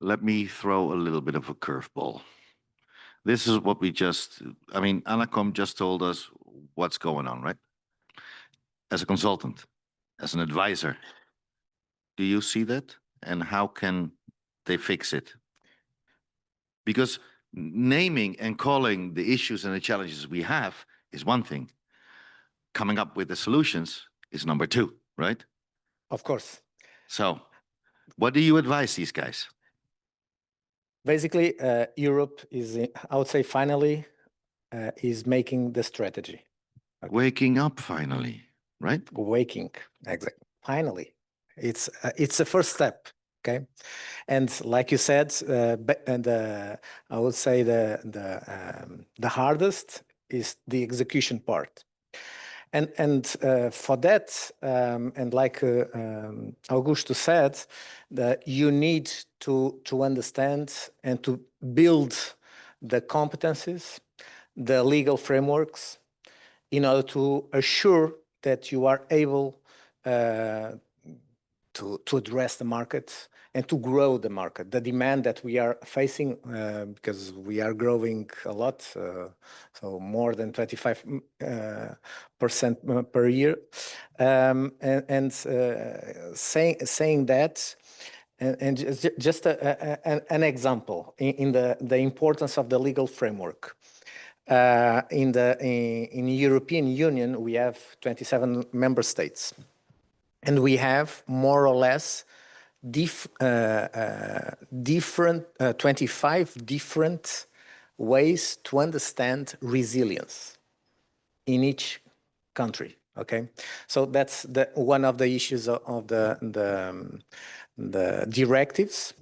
let me throw a little bit of a curveball. This is what I mean, Anacom just told us what's going on, right? As a consultant, as an advisor, do you see that? And how can they fix it? Because naming and calling the issues and the challenges we have is one thing. Coming up with the solutions is number two, right? Of course. So what do you advise these guys? Basically, Europe is, I would say, finally, is making the strategy. Okay. Waking up finally, right? Waking, exactly. Finally, it's the first step. Okay, and like you said, I would say the hardest is the execution part. And for that, and like Augusto said, that you need to understand and to build the competencies, the legal frameworks, in order to assure that you are able to address the market and to grow the market, the demand that we are facing, because we are growing a lot, so more than 25% per year. Saying that, and just an example in the importance of the legal framework. In the European Union, we have 27 member states. And we have more or less 25 different ways to understand resilience in each country. Okay, so that's one of the issues of the directives.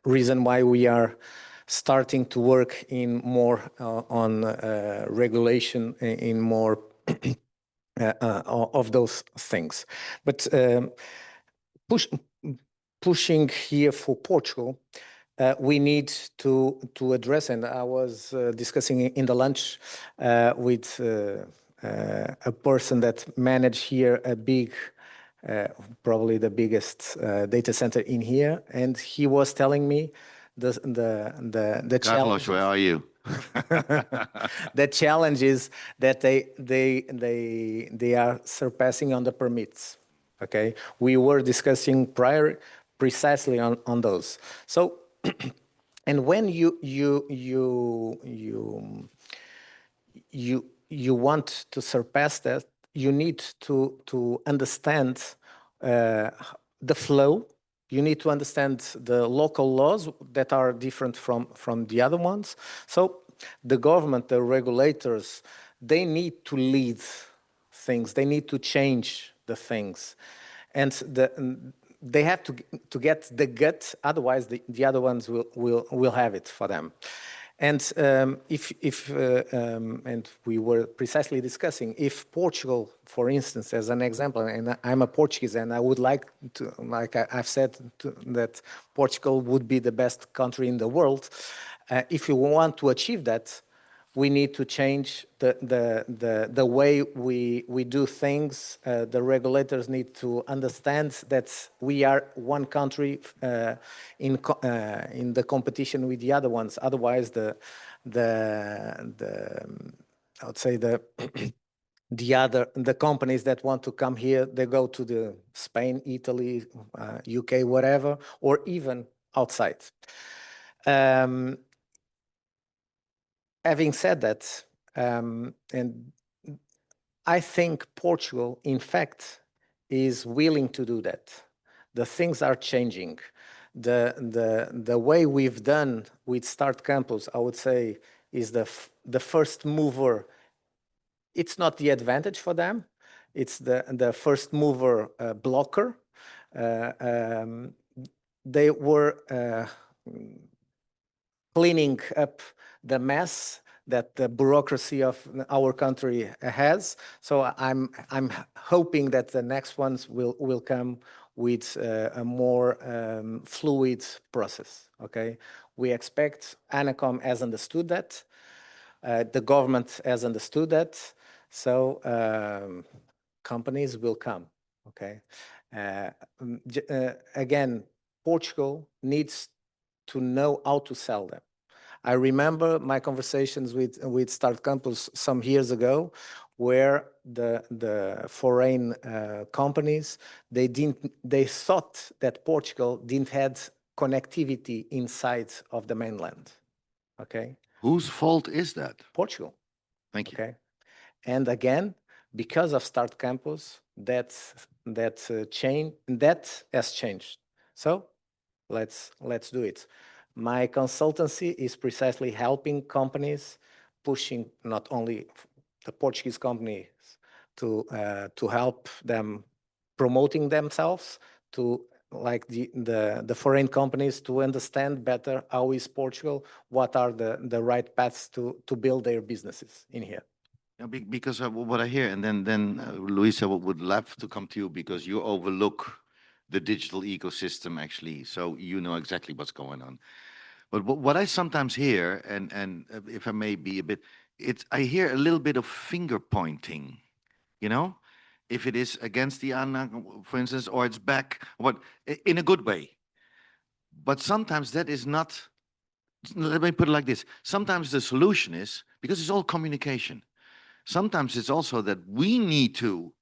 Reason why we are starting to work in more on regulation in more of those things. But pushing here for Portugal, we need to address, and I was discussing in the lunch with a person that managed here a big, probably the biggest data center in here, and he was telling me the Carlos, where are you? The challenge is that they are surpassing on the permits. Okay, we were discussing precisely on those. So, and when you want to surpass that, you need to understand the flow. You need to understand the local laws that are different from the other ones. So the government, the regulators, they need to lead things. They need to change the things. And they have to get the gut, otherwise the other ones will have it for them. And and we were precisely discussing, if Portugal, for instance, as an example, and I'm a Portuguese, and I would like to, like I've said, that Portugal would be the best country in the world. If you want to achieve that, we need to change the way we do things. The regulators need to understand that we are one country in the competition with the other ones. Otherwise, I would say the companies that want to come here, they go to the Spain, Italy, UK, whatever, or even outside. Having said that, and I think Portugal, in fact, is willing to do that. The things are changing. The way we've done with Start Campus, I would say, is the first mover. It's not the advantage for them. It's the first mover blocker. They were cleaning up the mess that the bureaucracy of our country has. So I'm hoping that the next ones will come with a more fluid process. Okay, we expect Anacom has understood that, the government has understood that, so companies will come. Okay, again, Portugal needs to know how to sell them. I remember my conversations with Start Campus some years ago, where the foreign companies, they thought that Portugal didn't had connectivity inside of the mainland. Okay. Whose fault is that? Portugal. Thank you. Okay. And again, because of Start Campus, that has changed. So let's do it. My consultancy is precisely helping companies, pushing not only the Portuguese companies to help them promoting themselves, to like the foreign companies to understand better how is Portugal, what are the right paths to build their businesses in here. Yeah, because of what I hear, and then Luisa would love to come to you because you overlook the digital ecosystem actually, so you know exactly what's going on. But what I sometimes hear, and if I may be a bit, I hear a little bit of finger pointing, you know, if it is against the ANA, for instance, or it's back, in a good way. But sometimes that is not. Let me put it like this: sometimes the solution is because it's all communication. Sometimes it's also that we need to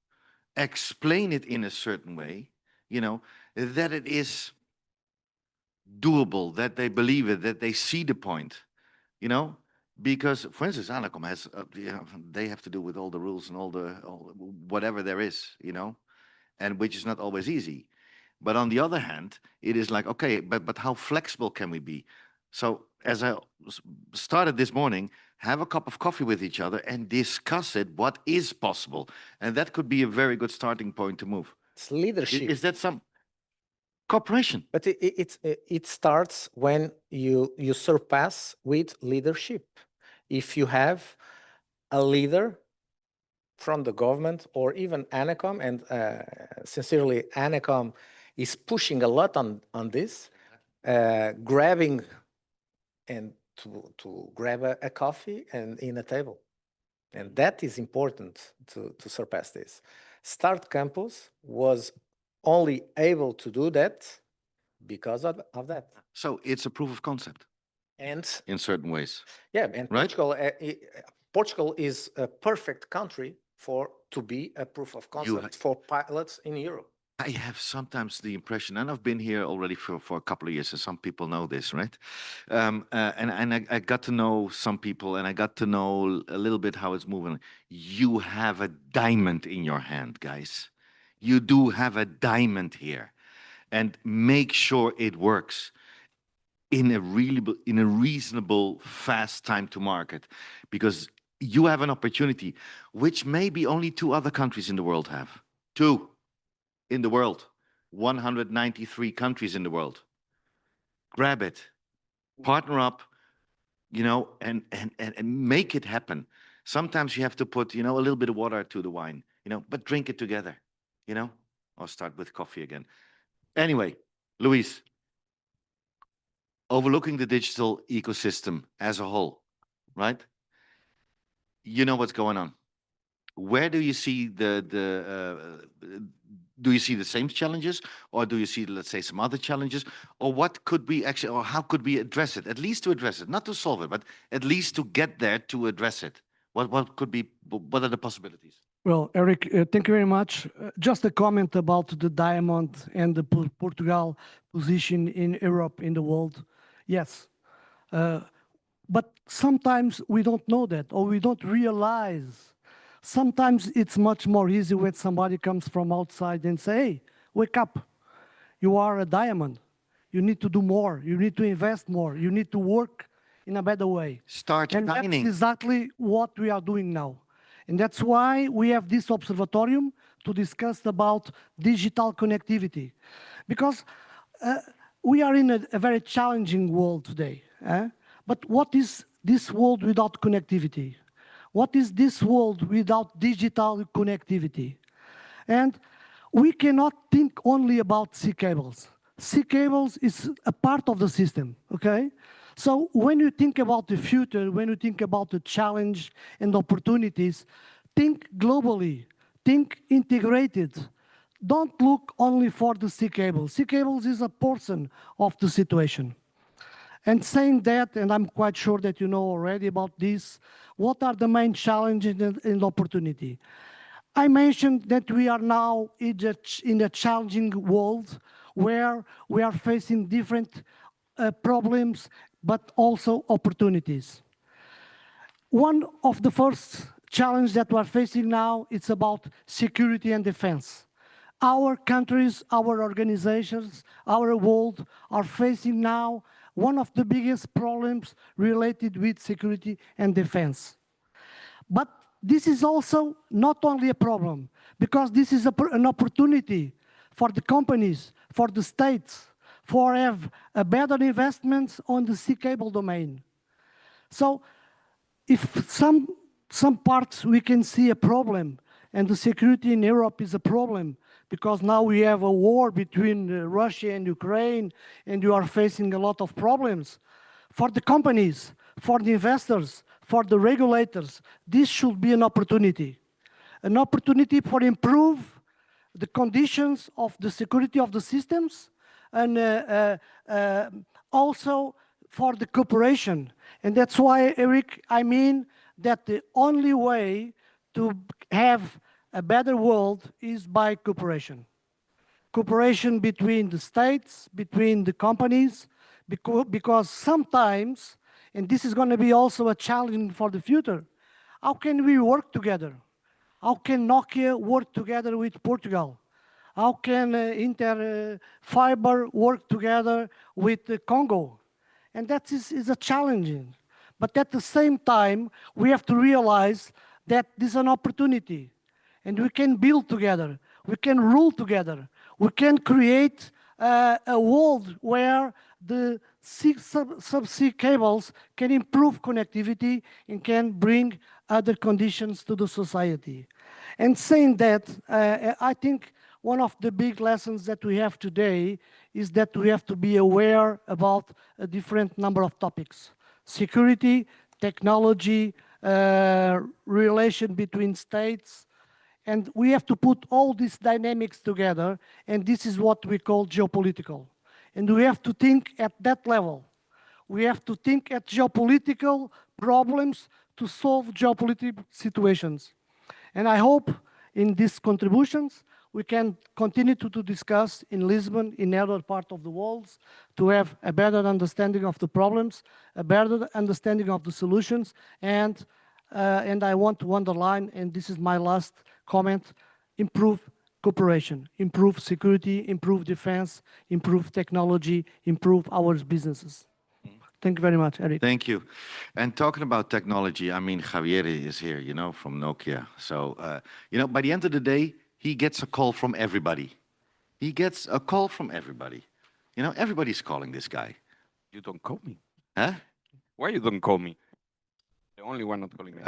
explain it in a certain way, you know, that it is doable, that they believe it, that they see the point, you know, because, for instance, Anacom has, they have to do with all the rules and all whatever there is, you know, and which is not always easy. But on the other hand, it is like, okay, but how flexible can we be? So as I started this morning, have a cup of coffee with each other and discuss it, what is possible. And that could be a very good starting point to move. It's leadership. Is that some cooperation? But it starts when you surpass with leadership. If you have a leader from the government or even Anacom, and sincerely, Anacom is pushing a lot on this, grabbing and to grab a coffee and in a table. And that is important to surpass this. Start Campus was only able to do that because of that. So it's a proof of concept. And in certain ways. Yeah, and right? Portugal is a perfect country to be a proof of concept for pilots in Europe. I have sometimes the impression, and I've been here already for a couple of years, so some people know this, right? And I got to know some people, and I got to know a little bit how it's moving. You have a diamond in your hand, guys. You do have a diamond here, and make sure it works in a reasonable, fast time to market, because you have an opportunity, which maybe only 2 other countries in the world have. 2. In the world, 193 countries in the world. Grab it, partner up, you know, and make it happen. Sometimes you have to put, you know, a little bit of water to the wine, you know, but drink it together, you know. I'll start with coffee again. Anyway, Luis, overlooking the digital ecosystem as a whole, right? You know what's going on. Where do you see do you see the same challenges, or do you see, let's say, some other challenges, or what could we actually, or how could we address it? At least to address it, not to solve it, but at least to get there to address it. What could be? What are the possibilities? Well, Eric, thank you very much. Just a comment about the diamond and the Portugal position in Europe, in the world. Yes, but sometimes we don't know that, or we don't realize. Sometimes it's much more easy when somebody comes from outside and say, hey, wake up. You are a diamond. You need to do more. You need to invest more. You need to work in a better way. Start shining. And that's exactly what we are doing now. And that's why we have this observatorium to discuss about digital connectivity. Because we are in a very challenging world today. But what is this world without connectivity? What is this world without digital connectivity? And we cannot think only about sea cables. Sea cables is a part of the system, okay? So when you think about the future, when you think about the challenge and opportunities, think globally, think integrated. Don't look only for the sea cables. Sea cables is a portion of the situation. And saying that, and I'm quite sure that you know already about this, what are the main challenges and opportunity? I mentioned that we are now in a challenging world where we are facing different problems, but also opportunities. One of the first challenges that we're facing now is about security and defense. Our countries, our organizations, our world are facing now one of the biggest problems related with security and defense. But this is also not only a problem, because this is an opportunity for the companies, for the states, for have a better investments on the sea cable domain. So if some parts we can see a problem, and the security in Europe is a problem, because now we have a war between Russia and Ukraine, and you are facing a lot of problems. For the companies, for the investors, for the regulators, this should be an opportunity for improve the conditions of the security of the systems, and also for the cooperation. And that's why, Eric, I mean that the only way to have a better world is by cooperation. Cooperation between the states, between the companies, because sometimes, and this is going to be also a challenge for the future, how can we work together? How can Nokia work together with Portugal? How can Interfiber work together with Congo? And that is a challenge. But at the same time, we have to realize that this is an opportunity. And we can build together. We can rule together. We can create a world where the subsea cables can improve connectivity and can bring other conditions to the society. And saying that, I think one of the big lessons that we have today is that we have to be aware about a different number of topics. Security, technology, relation between states, and we have to put all these dynamics together, and this is what we call geopolitical. And we have to think at that level. We have to think at geopolitical problems to solve geopolitical situations. And I hope in these contributions, we can continue to discuss in Lisbon, in other parts of the world, to have a better understanding of the problems, a better understanding of the solutions, and I want to underline, and this is my last comment, improve cooperation, improve security, improve defense, improve technology, improve our businesses. Thank you very much, Eric. Thank you. And talking about technology, I mean, Javier is here, you know, from Nokia. So, you know, by the end of the day, he gets a call from everybody. He gets a call from everybody. You know, everybody's calling this guy. You don't call me. Huh? Why you don't call me? The only one not calling me.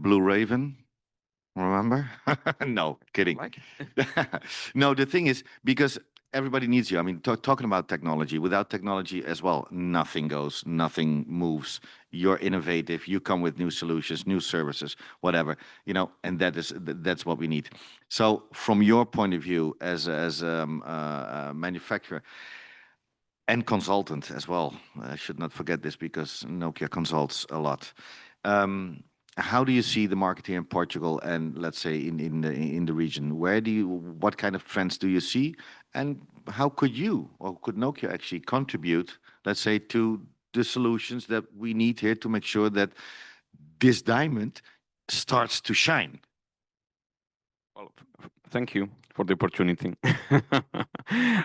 Blue Raven, remember? No, kidding. Like? No, the thing is, because everybody needs you. I mean, talking about technology, without technology as well, nothing goes, nothing moves. You're innovative, you come with new solutions, new services, whatever, you know, and that's what we need. So from your point of view as a manufacturer and consultant as well, I should not forget this because Nokia consults a lot. How do you see the market here in Portugal and let's say in the region? What kind of trends do you see, and how could you or could Nokia actually contribute, let's say, to the solutions that we need here to make sure that this diamond starts to shine? Well, thank you for the opportunity.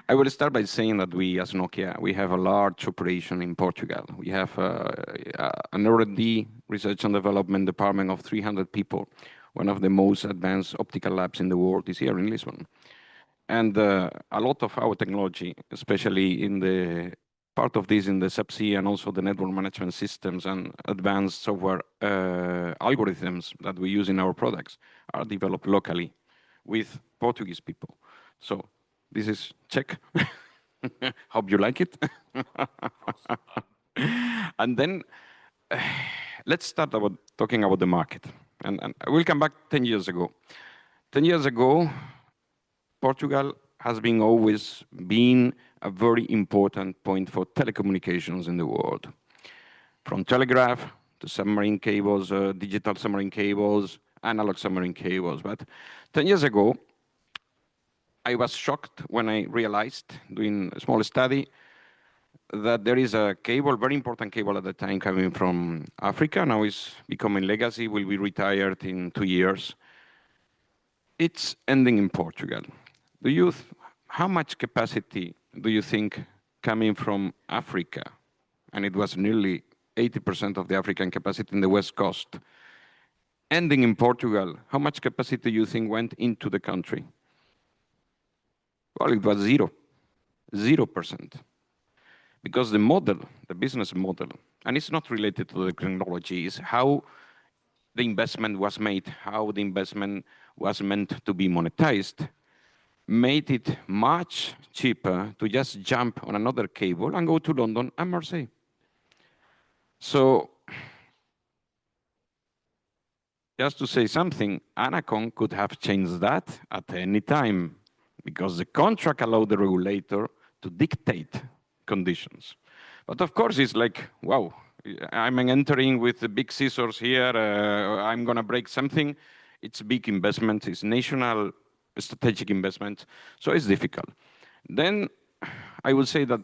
I will start by saying that we, as Nokia, we have a large operation in Portugal. We have an R&D, research and development department of 300 people. One of the most advanced optical labs in the world is here in Lisbon. And a lot of our technology, especially in the part of this in the Subsea and also the network management systems and advanced software algorithms that we use in our products, are developed locally with Portuguese people. So this is check. Hope you like it. And then let's start talking about the market. And I will come back 10 years ago. 10 years ago, Portugal has been always been a very important point for telecommunications in the world. From telegraph to submarine cables, digital submarine cables, analog submarine cables. But 10 years ago, I was shocked when I realized, doing a small study, that there is a cable, very important cable at the time, coming from Africa. Now it's becoming legacy, will be retired in 2 years. It's ending in Portugal. How much capacity do you think coming from Africa? And it was nearly 80% of the African capacity in the West Coast. Ending in Portugal, how much capacity do you think went into the country? Well, it was 0%. Because the model, the business model, and it's not related to the technology, it's how the investment was made, how the investment was meant to be monetized, made it much cheaper to just jump on another cable and go to London and Marseille. So, just to say something, Anacom could have changed that at any time because the contract allowed the regulator to dictate conditions. But of course, it's like, wow, I'm entering with the big scissors here, I'm gonna break something. It's big investment, it's national strategic investment, so it's difficult. Then I would say that,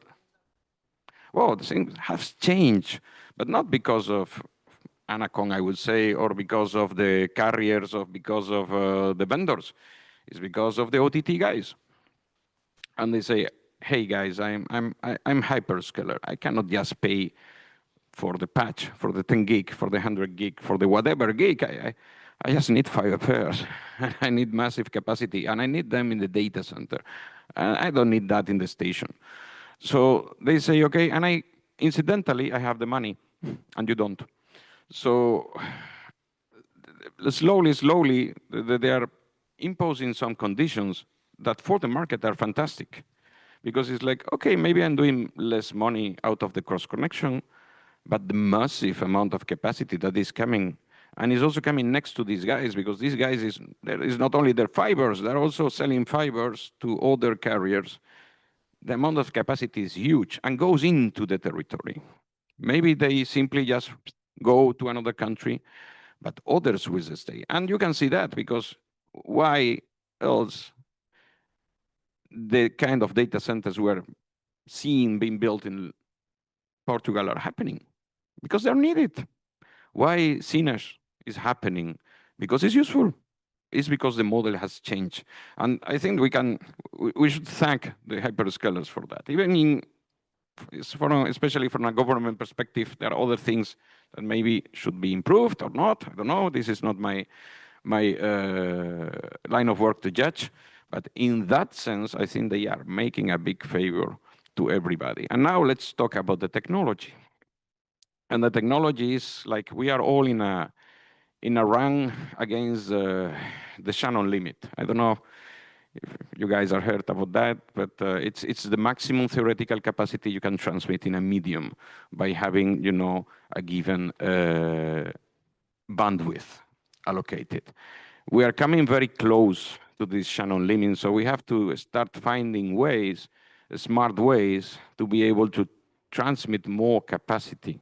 well, the thing has changed, but not because of Anacom, I would say, or because of the carriers, or because of the vendors. It's because of the OTT guys. And they say, hey guys, I'm hyperscaler. I cannot just pay for the patch, for the 10 gig, for the 100 gig, for the whatever gig. I just need 5 pairs. I need massive capacity, and I need them in the data center. I don't need that in the station. So they say, okay, and incidentally, I have the money, and you don't. So slowly, they are imposing some conditions that for the market are fantastic. Because it's like, okay, maybe I'm doing less money out of the cross connection, but the massive amount of capacity that is coming, and is also coming next to these guys, because these guys there is not only their fibers, they're also selling fibers to other carriers. The amount of capacity is huge and goes into the territory. Maybe they simply just go to another country, but others will stay. And you can see that because why else the kind of data centers we're seeing being built in Portugal are happening? Because they're needed. Why Siemens is happening? Because it's useful. It's because the model has changed. And I think we should thank the hyperscalers for that. Even especially from a government perspective, there are other things that maybe should be improved or not. I don't know. This is not my line of work to judge. But in that sense, I think they are making a big favor to everybody. And now let's talk about the technology. And the technology is like we are all in a run against the Shannon limit. I don't know if you guys have heard about that, but it's the maximum theoretical capacity you can transmit in a medium by having, a given bandwidth allocated. We are coming very close to this Shannon limit, so we have to start finding ways, smart ways, to be able to transmit more capacity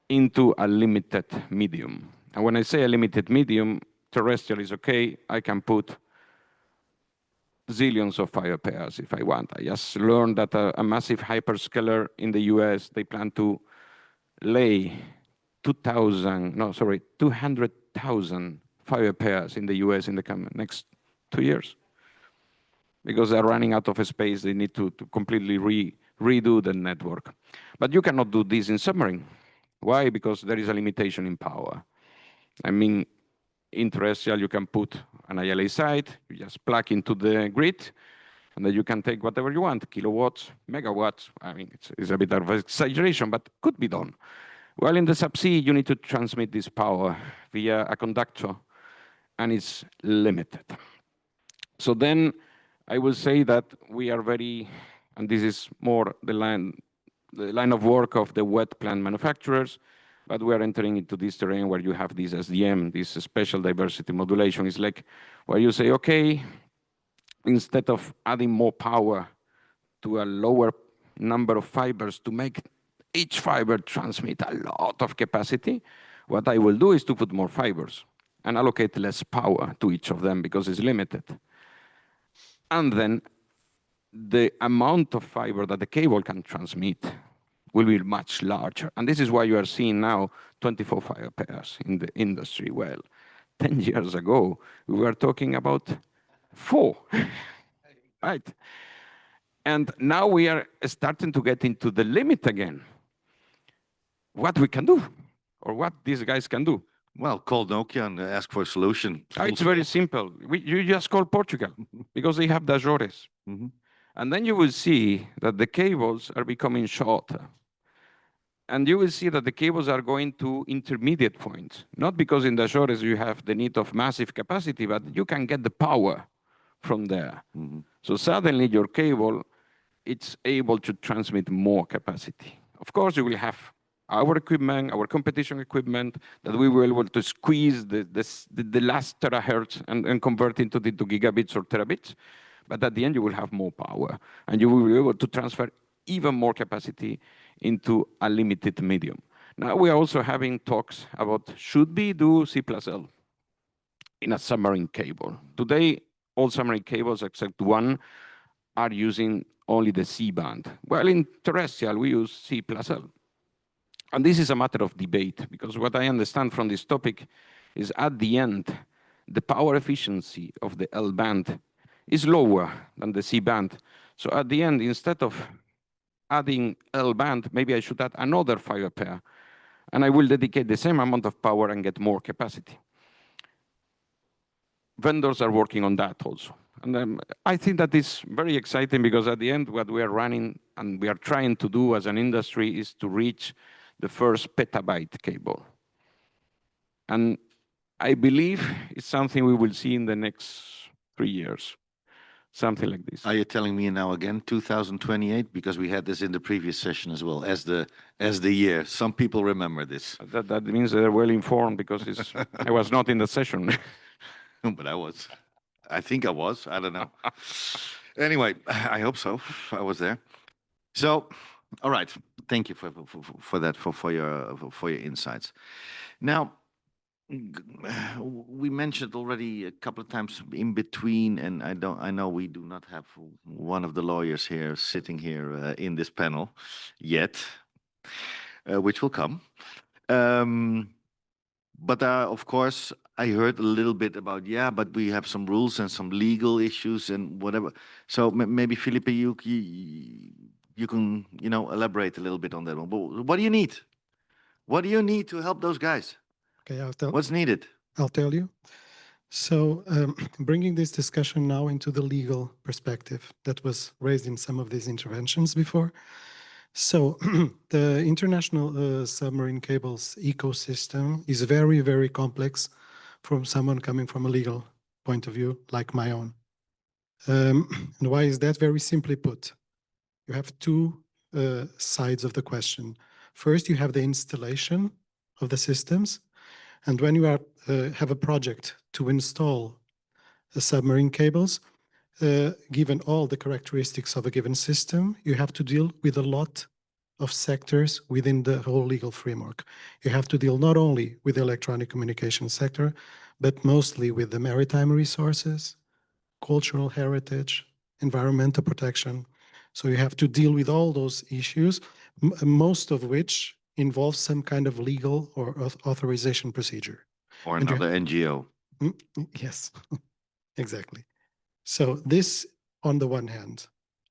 into a limited medium. And when I say a limited medium, terrestrial is okay. I can put zillions of fiber pairs if I want. I just learned that a massive hyperscaler in the US, they plan to lay 200,000 fiber pairs in the US in the next 2 years. Because they're running out of space, they need to completely redo the network. But you cannot do this in submarine. Why? Because there is a limitation in power. I mean, in terrestrial, you can put an ILA site, you just plug into the grid, and then you can take whatever you want, kilowatts, megawatts. I mean, it's a bit of an exaggeration, but could be done. Well, in the subsea, you need to transmit this power via a conductor, and it's limited. So then I will say that we are very, and this is more the line of work of the wet plant manufacturers, but we are entering into this terrain where you have this SDM, this special diversity modulation. It's like where you say, okay, instead of adding more power to a lower number of fibers to make each fiber transmit a lot of capacity, what I will do is to put more fibers and allocate less power to each of them because it's limited. And then the amount of fiber that the cable can transmit will be much larger. And this is why you are seeing now 24 fiber pairs in the industry. Well, 10 years ago, we were talking about 4, right? And now we are starting to get into the limit again. What we can do, or what these guys can do. Well, call Nokia and ask for a solution. It's very simple. You just call Portugal because they have the Azores. Mhm. And then you will see that the cables are becoming shorter. And you will see that the cables are going to intermediate points. Not because in the Azores you have the need of massive capacity, but you can get the power from there. Mhm. So suddenly your cable, it's able to transmit more capacity. Of course, you will have our equipment, our competition equipment, that we will be able to squeeze the last terahertz and convert into gigabits or terabits. But at the end, you will have more power, and you will be able to transfer even more capacity into a limited medium. Now we are also having talks about should we do C+L in a submarine cable. Today, all submarine cables except one are using only the C band. Well, in terrestrial, we use C+L. And this is a matter of debate, because what I understand from this topic is at the end, the power efficiency of the L band is lower than the C band. So at the end, instead of adding L band, maybe I should add another fiber pair, and I will dedicate the same amount of power and get more capacity. Vendors are working on that also. And I think that is very exciting because at the end, what we are running and we are trying to do as an industry is to reach the first petabyte cable. And I believe it's something we will see in the next 3 years, something like this. Are you telling me now again 2028? Because we had this in the previous session as well as the year. Some people remember this. That means they're well informed because I was not in the session. But I was. I think I was. I don't know. Anyway, I hope so. I was there. So, all right. Thank you for that, for your insights. Now, we mentioned already a couple of times in between, and I know we do not have one of the lawyers here sitting here in this panel yet, which will come. But of course, I heard a little bit about, yeah, but we have some rules and some legal issues and whatever. So maybe Felipe, you can, elaborate a little bit on that one. But what do you need? What do you need to help those guys? Okay, What's needed? I'll tell you. So bringing this discussion now into the legal perspective that was raised in some of these interventions before. So the international submarine cables ecosystem is very, very complex from someone coming from a legal point of view, like my own. And why is that? Very simply put, you have two sides of the question. First, you have the installation of the systems. And when you have a project to install the submarine cables, given all the characteristics of a given system, you have to deal with a lot of sectors within the whole legal framework. You have to deal not only with the electronic communication sector, but mostly with the maritime resources, cultural heritage, environmental protection. So you have to deal with all those issues, most of which involve some kind of legal or authorization procedure. Or another NGO. Yes, exactly. So this on the one hand.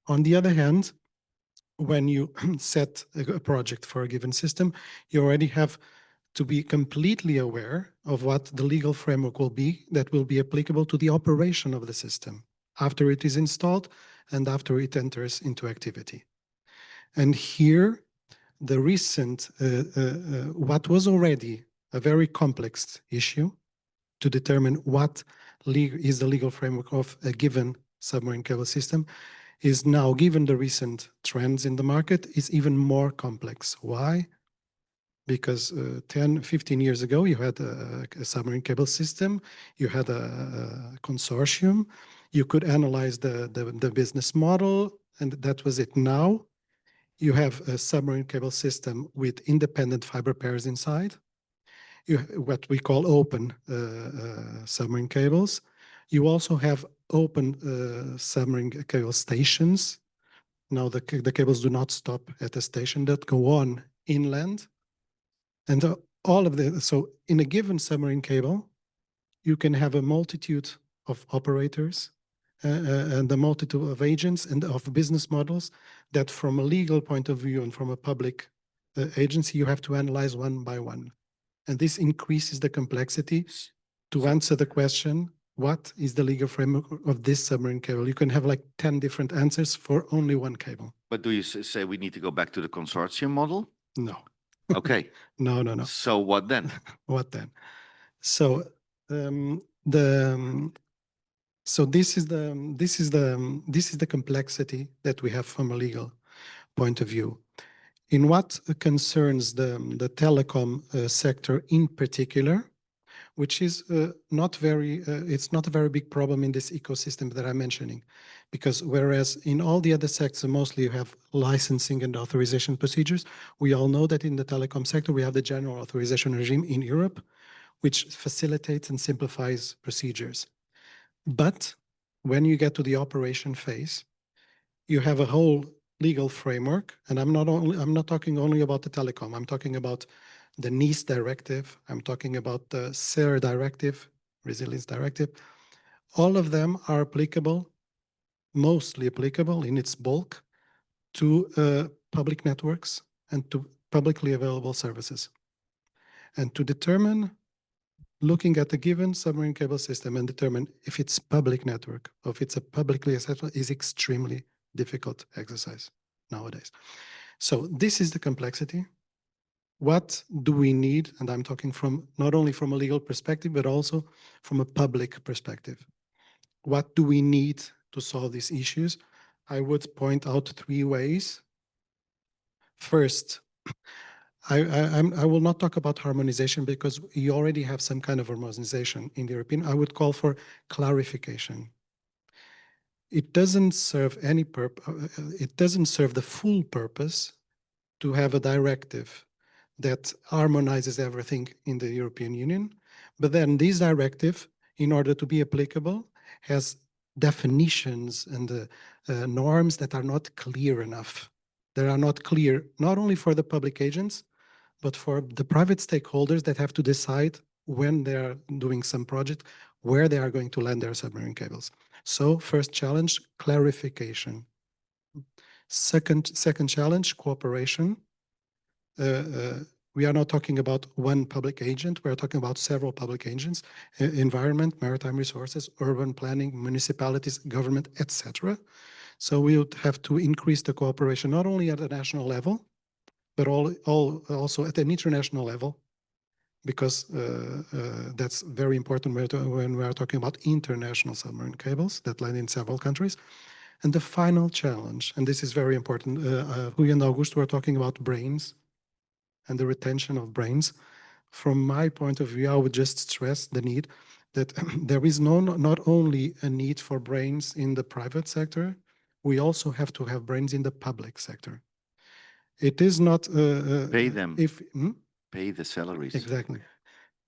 On the other hand, when you set a project for a given system, you already have to be completely aware of what the legal framework will be that will be applicable to the operation of the system after it is installed and after it enters into activity. And here, the recent, what was already a very complex issue to determine what is the legal framework of a given submarine cable system is now, given the recent trends in the market, is even more complex. Why? Because 10, 15 years ago, you had a submarine cable system, you had a consortium, you could analyze the business model, and that was it. Now you have a submarine cable system with independent fiber pairs inside, what we call open submarine cables. You also have open submarine cable stations. Now the cables do not stop at a station, that go on inland. And all of the, so in a given submarine cable, you can have a multitude of operators and a multitude of agents and of business models that from a legal point of view and from a public agency, you have to analyze one by one. And this increases the complexity to answer the question, what is the legal framework of this submarine cable? You can have like 10 different answers for only one cable. But do you say we need to go back to the consortium model? No. Okay. No, no, no. So what then? What then? So so this is the complexity that we have from a legal point of view. In what concerns the telecom sector in particular, which is it's not a very big problem in this ecosystem that I'm mentioning, because whereas in all the other sectors, mostly you have licensing and authorization procedures, we all know that in the telecom sector, we have the general authorization regime in Europe, which facilitates and simplifies procedures. But when you get to the operation phase, you have a whole legal framework, and I'm not talking only about the telecom. I'm talking about the NIS directive. I'm talking about the SER directive, resilience directive. All of them are applicable, mostly applicable in its bulk, to public networks and to publicly available services. And to determine, looking at a given submarine cable system and determine if it's public network or if it's a publicly accessible is extremely difficult exercise nowadays. So this is the complexity. What do we need? And I'm talking from not only from a legal perspective, but also from a public perspective. What do we need to solve these issues? I would point out 3 ways. First, I will not talk about harmonization because you already have some kind of harmonization in the European. I would call for clarification. It doesn't serve any purpose. It doesn't serve the full purpose to have a directive that harmonizes everything in the European Union. But then this directive, in order to be applicable, has definitions and norms that are not clear enough. They are not clear, not only for the public agents, but for the private stakeholders that have to decide when they are doing some project, where they are going to land their submarine cables. So first challenge, clarification. Second challenge, cooperation. We are not talking about one public agent, we are talking about several public agents, environment, maritime resources, urban planning, municipalities, government, etc. So we would have to increase the cooperation, not only at a national level, but also at an international level, because that's very important when we are talking about international submarine cables that land in several countries. And the final challenge, and this is very important, Rui and Augusto were talking about brains and the retention of brains. From my point of view, I would just stress the need that there is not only a need for brains in the private sector, we also have to have brains in the public sector. It is not Pay them. Hmm? Pay the salaries. Exactly.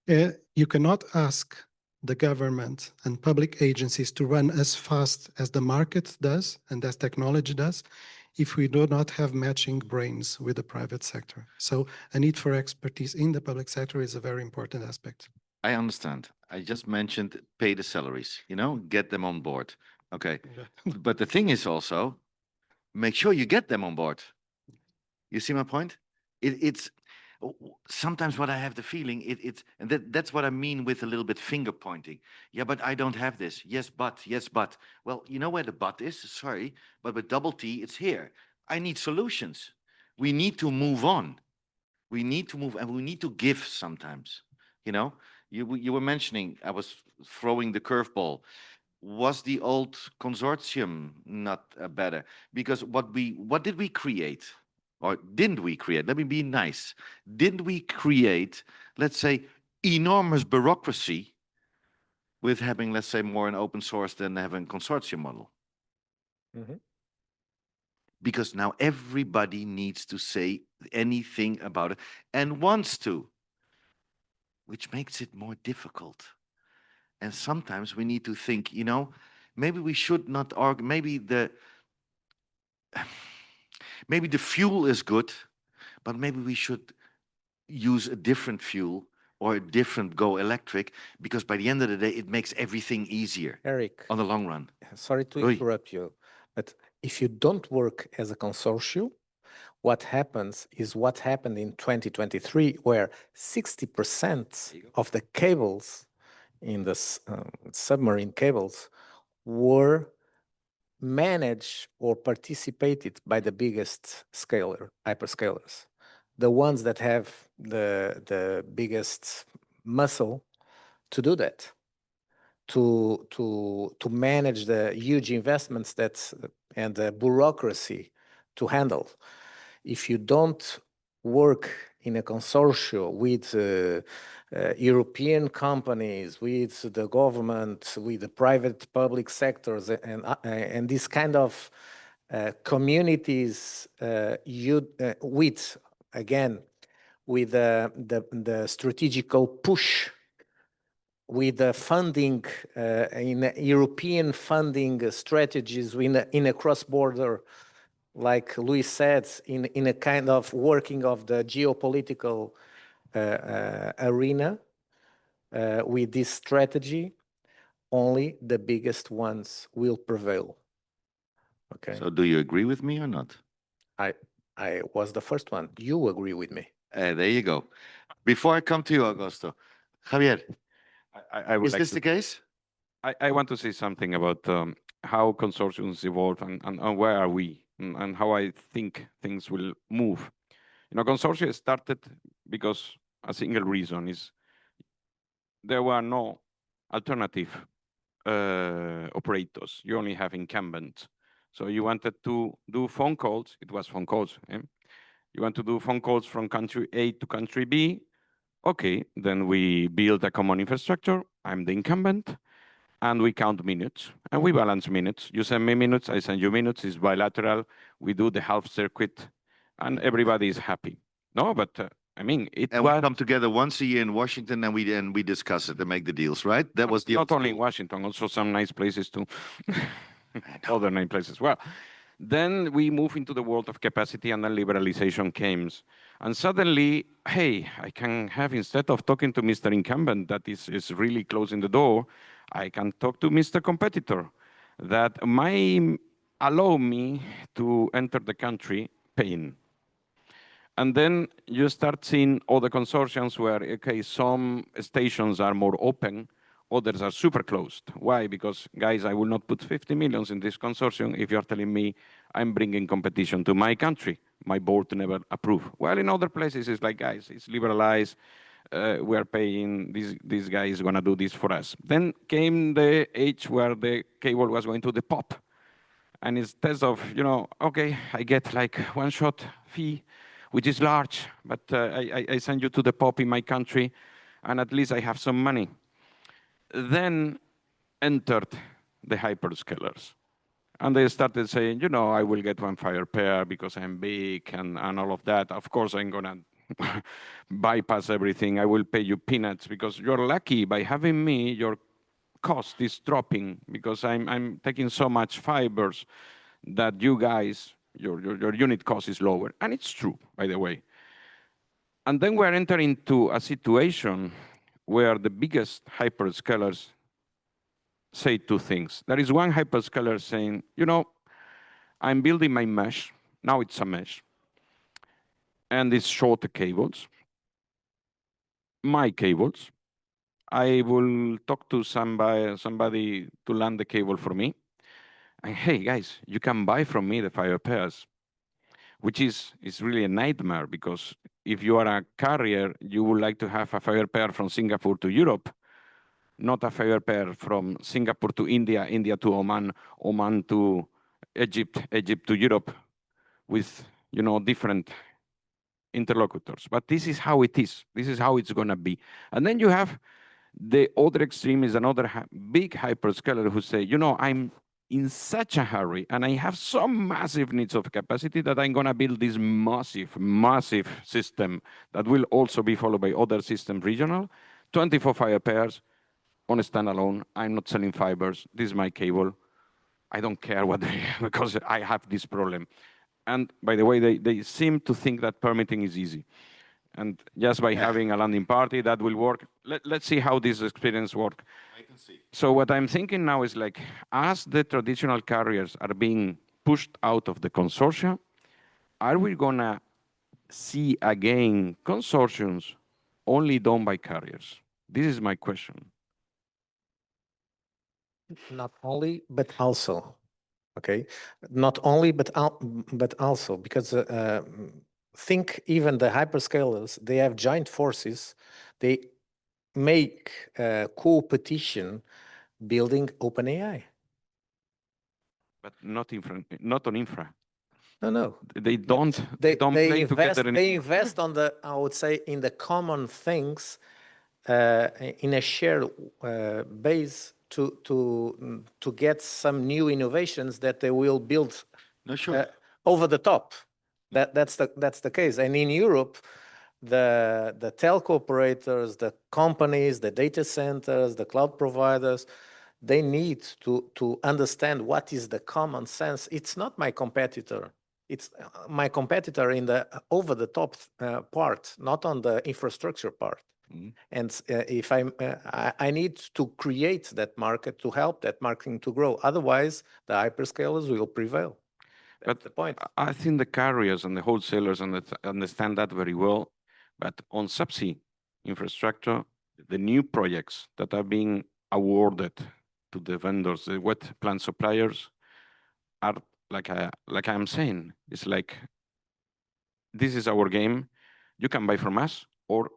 You cannot ask the government and public agencies to run as fast as the market does and as technology does if we do not have matching brains with the private sector. So a need for expertise in the public sector is a very important aspect. I understand. I just mentioned pay the salaries, get them on board. Okay. But the thing is also, make sure you get them on board. You see my point? It's sometimes what I have the feeling and that's what I mean with a little bit finger pointing. Yeah, but I don't have this. Yes, but. Well, you know where the but is? Sorry, but with double T, it's here. I need solutions. We need to move on. We need to move, and we need to give sometimes. You were mentioning, I was throwing the curveball. Was the old consortium not better? Because what did we create? Or didn't we create? Let me be nice. Didn't we create, let's say, enormous bureaucracy with having, let's say, more an open source than having consortium model? Mhm. because now everybody needs to say anything about it and wants to, which makes it more difficult. And sometimes we need to think, you know, maybe we should not argue, maybe the fuel is good, but maybe we should use a different fuel or a different go electric, because by the end of the day, it makes everything easier Eric, on the long run. sorry to Oi. interrupt you, but if you don't work as a consortium, what happens is what happened in 2023, where 60% of the cables in the submarine cables were managed or participated by the biggest hyperscalers, the ones that have the biggest muscle to do that, to manage the huge investments and the bureaucracy to handle. If you don't work in a consortium with European companies, with the government, with the private public sectors, and this kind of communities, with, again, with the strategical push, with the funding in European funding strategies in a cross-border, like Luis said, in a kind of working of the geopolitical arena, with this strategy, only the biggest ones will prevail. Okay. So do you agree with me or not? I was the first one. You agree with me. There you go. Before I come to you, Augusto, Javier, I would is like this to, the case? I want to say something about how consortiums evolve and where are we and how I think things will move. You know, consortia started because a single reason is there were no alternative operators. You only have incumbents. So you wanted to do phone calls. It was phone calls. You want to do phone calls from country A to country B. Okay, then we build a common infrastructure. I'm the incumbent. And we count minutes. And we balance minutes. You send me minutes, I send you minutes. It's bilateral. We do the half circuit. And everybody is happy. No, but I mean, it And was we come together once a year in Washington and we discuss it and make the deals, right? That was the not old only in school. Washington, also some nice places too. Other nice places. Well, then we move into the world of capacity, and then liberalization came. And suddenly, hey, I can have, instead of talking to Mr. Incumbent that is really closing the door, I can talk to Mr. Competitor that might allow me to enter the country paying. And then you start seeing other consortiums where, okay, some stations are more open, others are super closed. Why? Because, guys, I will not put 50 millions in this consortium if you're telling me I'm bringing competition to my country. My board never approve. Well, in other places, it's like, guys, it's liberalized. We are paying, this guy is going to do this for us. Then came the age where the cable was going to the POP. And instead of, you know, okay, I get like one shot fee, which is large, but I send you to the POP in my country, and at least I have some money. Then entered the hyperscalers. And they started saying, you know, I will get one fire pair because I'm big and all of that. Of course, I'm going to bypass everything. I will pay you peanuts because you're lucky by having me. Your cost is dropping because I'm taking so much fibers that you guys, your unit cost is lower. And it's true, by the way. And then we're entering into a situation where the biggest hyperscalers say two things. There is one hyperscaler saying, you know, I'm building my mesh. Now it's a mesh. And it's shorter cables. My cables. I will talk to somebody to land the cable for me. And hey, guys, you can buy from me the fire pairs, which is really a nightmare because if you are a carrier, you would like to have a fire pair from Singapore to Europe, not a fire pair from Singapore to India, India to Oman, Oman to Egypt, Egypt to Europe, with, you know, different interlocutors. But this is how it is. This is how it's going to be. And then you have the other extreme is another big hyperscaler who say, you know, I'm in such a hurry, and I have some massive needs of capacity that I'm gonna build this massive system that will also be followed by other systems regional, 24 fiber pairs on a standalone. I'm not selling fibers. This is my cable. I don't care what they, because I have this problem. And by the way, they seem to think that permitting is easy. And just by having a landing party, that will work. Let's see how this experience works. I can see. So what I'm thinking now is like, as the traditional carriers are being pushed out of the consortia, are we gonna see again consortiums only done by carriers? This is my question. Not only, but also. Okay, not only, but also, because think even the hyperscalers, they have joint forces. They make co-petition building OpenAI. But not on infra. No. They don't play together. They invest on the, I would say, in the common things, in a shared base to get some new innovations that they will build. No, sure. Over the top. That's the case. And in Europe, the telco operators, the companies, the data centers, the cloud providers, they need to understand what is the common sense. It's not my competitor. It's my competitor in the over the top part, not on the infrastructure part. Mm-hmm. And if I need to create that market to help that market to grow. Otherwise, the hyperscalers will prevail. That's the point. I think the carriers and the wholesalers understand that very well. But on subsea infrastructure, the new projects that are being awarded to the vendors, the wet plant suppliers, are like I'm saying, it's like, this is our game. You can buy from us, or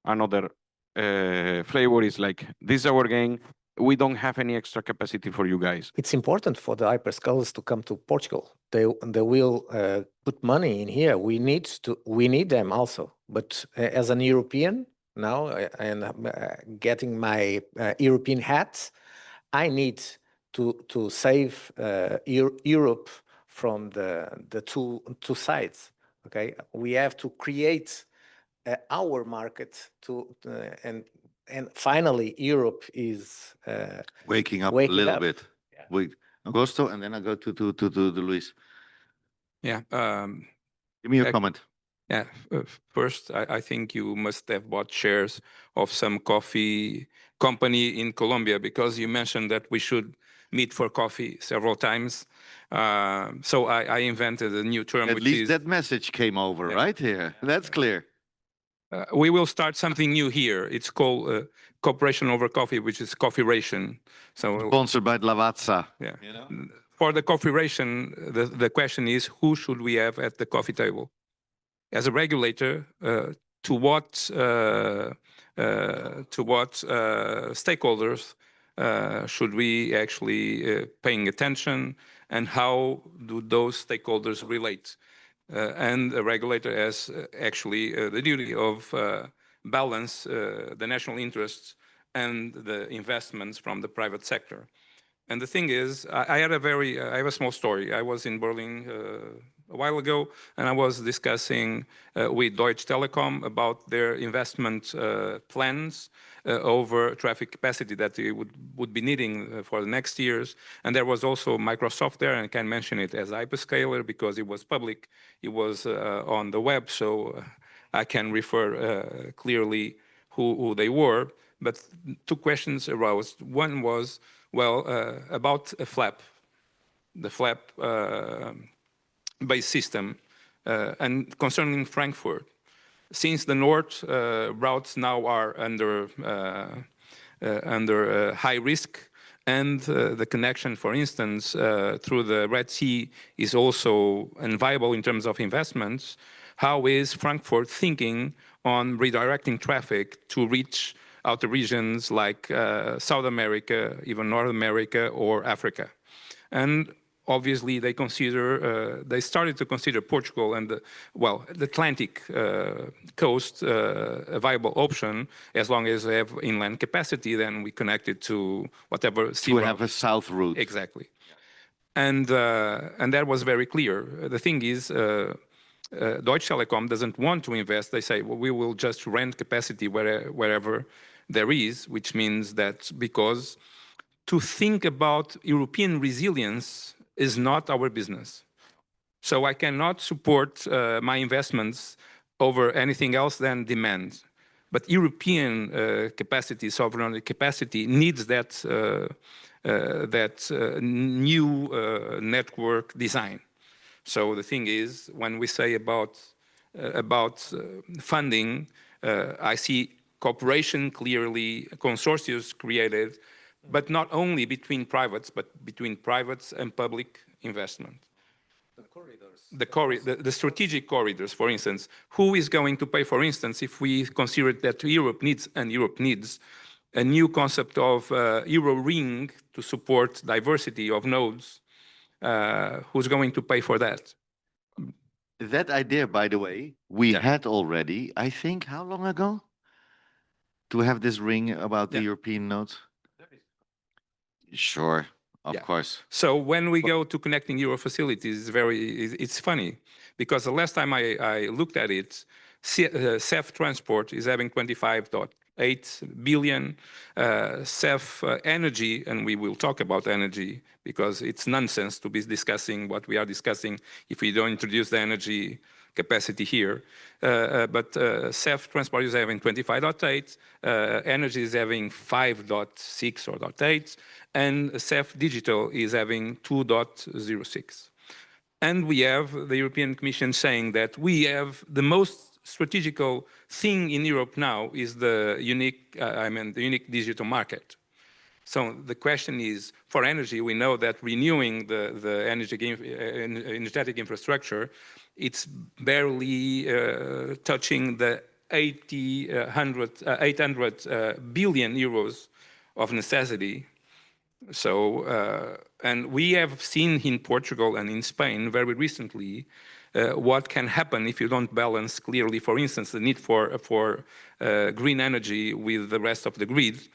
another flavor is like, this is our game. We don't have any extra capacity for you guys. It's important for the hyperscalers to come to Portugal. They will put money in here. We need them also. But as an European now, and getting my European hat, I need to save Europe from the two sides. Okay, we have to create our market and finally, Europe is waking up a little bit. Yeah. Wait, Augusto, and then I go to Luis. Yeah. Give me your comment. Yeah. First, I think you must have bought shares of some coffee company in Colombia, because you mentioned that we should meet for coffee several times. So I invented a new term. At least that message came over right here. That's clear. We will start something new here. It's called Cooperation Over Coffee, which is coffee ration. So sponsored by Lavazza. Yeah. You know? For the coffee ration, the question is, who should we have at the coffee table? As a regulator, to what stakeholders should we actually paying attention, and how do those stakeholders relate? And a regulator has actually the duty of balance the national interests and the investments from the private sector. And the thing is, I have a small story. I was in Berlin a while ago, and I was discussing with Deutsche Telekom about their investment plans over traffic capacity that they would be needing for the next years. And there was also Microsoft there, and I can mention it as hyperscaler because it was public. It was on the web, so I can refer clearly who they were. But two questions arose. One was, well, about a flap, the flap-based system, and concerning Frankfurt. Since the north routes now are under high risk, and the connection, for instance, through the Red Sea is also unviable in terms of investments, how is Frankfurt thinking on redirecting traffic to reach outer regions like South America, even North America, or Africa? And obviously, they started to consider Portugal and the Atlantic coast a viable option, as long as they have inland capacity. Then we connect it to whatever sea route. We have a south route. Exactly. And that was very clear. The thing is, Deutsche Telekom doesn't want to invest. They say, well, we will just rent capacity wherever there is, which means that because to think about European resilience is not our business. So I cannot support my investments over anything else than demand. But European capacity, sovereign capacity, needs that, new network design. So the thing is, when we say about funding, I see cooperation clearly, consortiums created, but not only between privates, but between privates and public investment. The strategic corridors, for instance, who is going to pay, for instance, if we consider that Europe needs a new concept of Euro ring to support diversity of nodes, who's going to pay for that? That idea, by the way, we had already, I think, how long ago? To have this ring about the European nodes? Sure, of course. So when we go to connecting Euro facilities, it's funny, because the last time I looked at it, CEF Transport is having 25.8 billion. CEF Energy, and we will talk about energy, because it's nonsense to be discussing what we are discussing if we don't introduce the energy capacity here. But CEF Transport is having 25.8, Energy is having 5.6 or 0.8, and CEF Digital is having 2.06. And we have the European Commission saying that we have the most strategical thing in Europe now is the unique, the unique digital market. So the question is, for energy, we know that renewing the energetic infrastructure, it's barely touching the 800 billion euros of necessity. So, and we have seen in Portugal and in Spain very recently what can happen if you don't balance clearly, for instance, the need for green energy with the rest of the grid.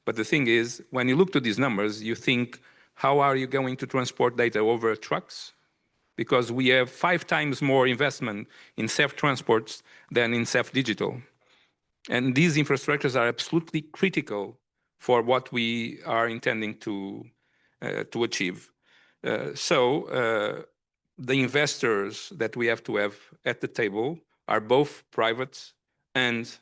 But the thing is, when you look to these numbers, you think, how are you going to transport data over trucks? Because we have 5 times more investment in CEF transports than in CEF digital. And these infrastructures are absolutely critical for what we are intending to achieve. So the investors that we have to have at the table are both private and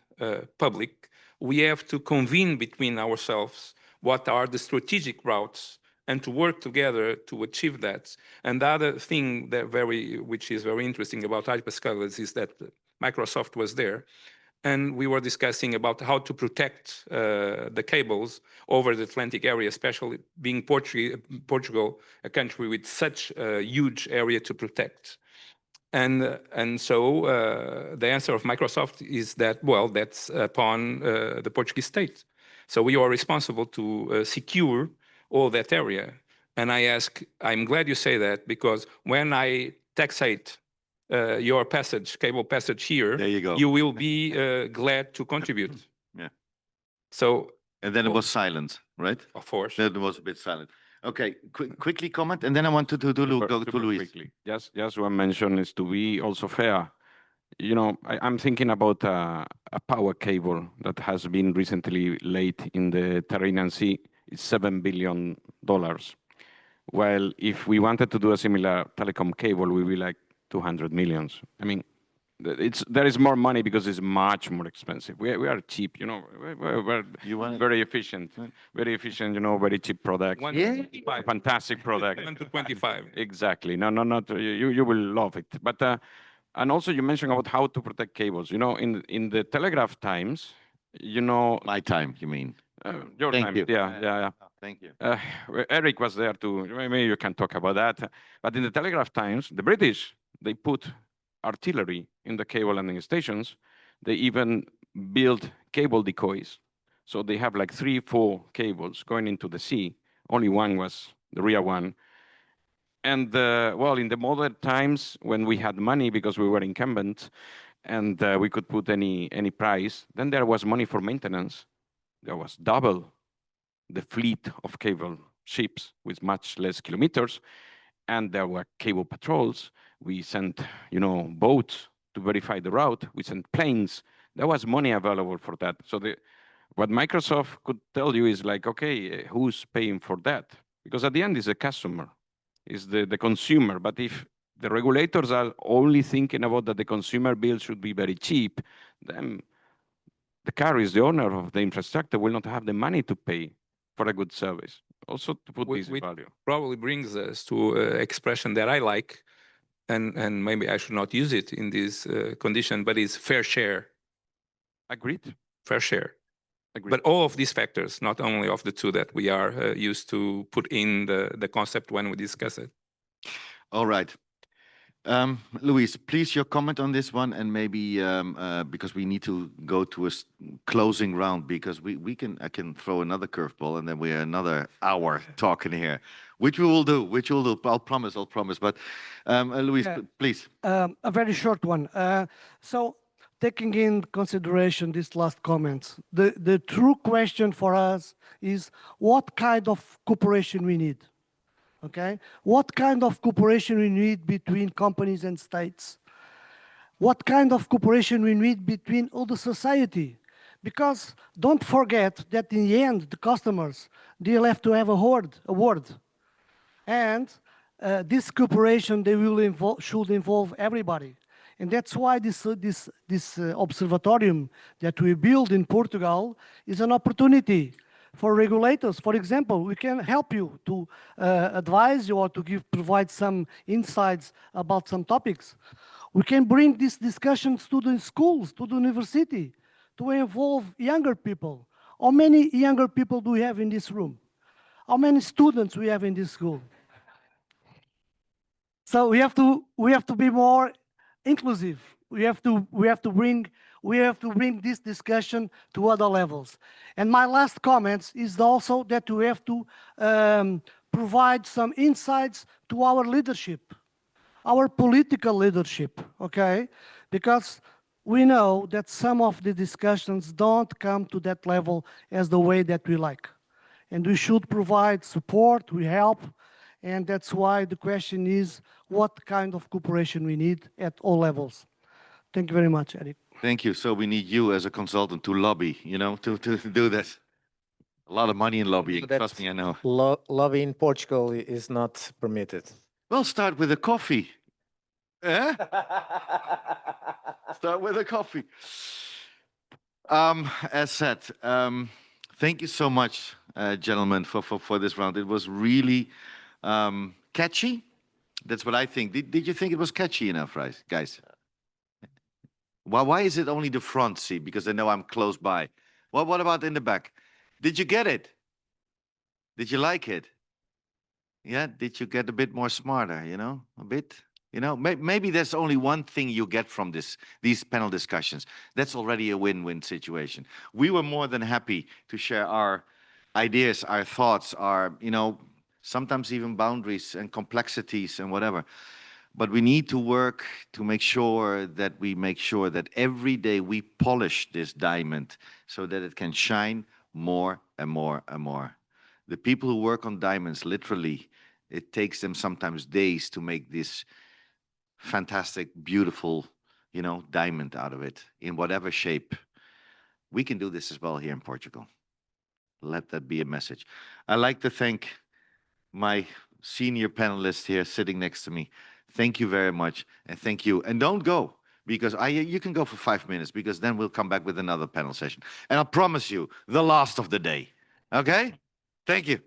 public. We have to convene between ourselves what are the strategic routes and to work together to achieve that. And the other thing that which is very interesting about hyperscalers is that Microsoft was there. And we were discussing about how to protect the cables over the Atlantic area, especially being Portugal, a country with such a huge area to protect. And so the answer of Microsoft is that, well, that's upon the Portuguese state. So we are responsible to secure all that area. And I ask, I'm glad you say that, because when I taxate your cable passage here, there you go. You will be glad to contribute. Yeah. So. And then it was silent, right? Of course. Then it was a bit silent. Okay, quickly comment, and then I want to go to Luis. Quickly. Just one mention is to be also fair. You know, I'm thinking about a power cable that has been recently laid in the Tyrrhenian Sea. It's $7 billion. Well, if we wanted to do a similar telecom cable, we would be like 200 millions. I mean, there is more money because it's much more expensive. We are cheap, you know. We're very efficient, you know, very cheap product. Fantastic product. 1 to 25. Exactly. No, not you will love it. But and also you mentioned about how to protect cables. You know, in the Telegraph Times, you know. My time, you mean? Your Thank time. You. Yeah. Thank you. Eric was there too. Maybe you can talk about that. But in the Telegraph Times, the British, they put artillery in the cable landing stations. They even build cable decoys. So they have like 3, 4 cables going into the sea. Only one was the real one. And well, in the modern times, when we had money because we were incumbent and we could put any price, then there was money for maintenance. There was double the fleet of cable ships with much less kilometers. and there were cable patrols. We sent, boats to verify the route. We sent planes. There was money available for that. So what Microsoft could tell you is like, okay, who's paying for that? Because at the end, it's the customer, it's the consumer. But if the regulators are only thinking about that the consumer bill should be very cheap, then the carriers, the owner of the infrastructure, will not have the money to pay for a good service. Also, to put this in value. Probably brings us to an expression that I like, and maybe I should not use it in this condition, but it's fair share. Agreed. Fair share. Agreed. But all of these factors, not only of the two that we are used to put in the concept when we discuss it. All right. Luis, please your comment on this one, and maybe because we need to go to a closing round, because I can throw another curveball, and then we're another hour talking here, which we will do. I'll promise. But Luis, please. A very short one. So taking in consideration these last comments, the true question for us is what kind of cooperation we need. Okay, what kind of cooperation we need between companies and states? What kind of cooperation we need between all the society? Because don't forget that in the end, the customers, they'll have to have a word. And this cooperation, should involve everybody. And that's why this observatorium that we build in Portugal is an opportunity for regulators. For example, we can help you to advise you or to provide some insights about some topics. We can bring these discussions to the schools, to the university, to involve younger people. How many younger people do we have in this room? How many students we have in this school? So we have to be more inclusive. We have to bring this discussion to other levels. And my last comments is also that we have to provide some insights to our leadership, our political leadership, okay? Because we know that some of the discussions don't come to that level as the way that we like. And we should provide support, we help, and that's why the question is what kind of cooperation we need at all levels. Thank you very much, Eric. Thank you. So we need you as a consultant to lobby, to do this. A lot of money in lobbying, trust me, I know. Lobby in Portugal is not permitted. Well, start with a coffee. Eh? Start with a coffee. As said, thank you so much, gentlemen, for this round. It was really catchy. That's what I think. Did you think it was catchy enough, right, guys? Why is it only the front seat? Because I know I'm close by. Well, what about in the back? Did you get it? Did you like it? Yeah, did you get a bit more smarter, a bit? Maybe there's only one thing you get from these panel discussions. That's already a win-win situation. We were more than happy to share our ideas, our thoughts, our, sometimes even boundaries and complexities and whatever. But we need to work to make sure that every day we polish this diamond so that it can shine more and more and more. The people who work on diamonds, literally, it takes them sometimes days to make this fantastic, beautiful, diamond out of it in whatever shape. We can do this as well here in Portugal. Let that be a message. I'd like to thank my senior panelist here sitting next to me. Thank you very much, and thank you. And don't go, because you can go for 5 minutes, because then we'll come back with another panel session. And I promise you, the last of the day. Okay? Thank you.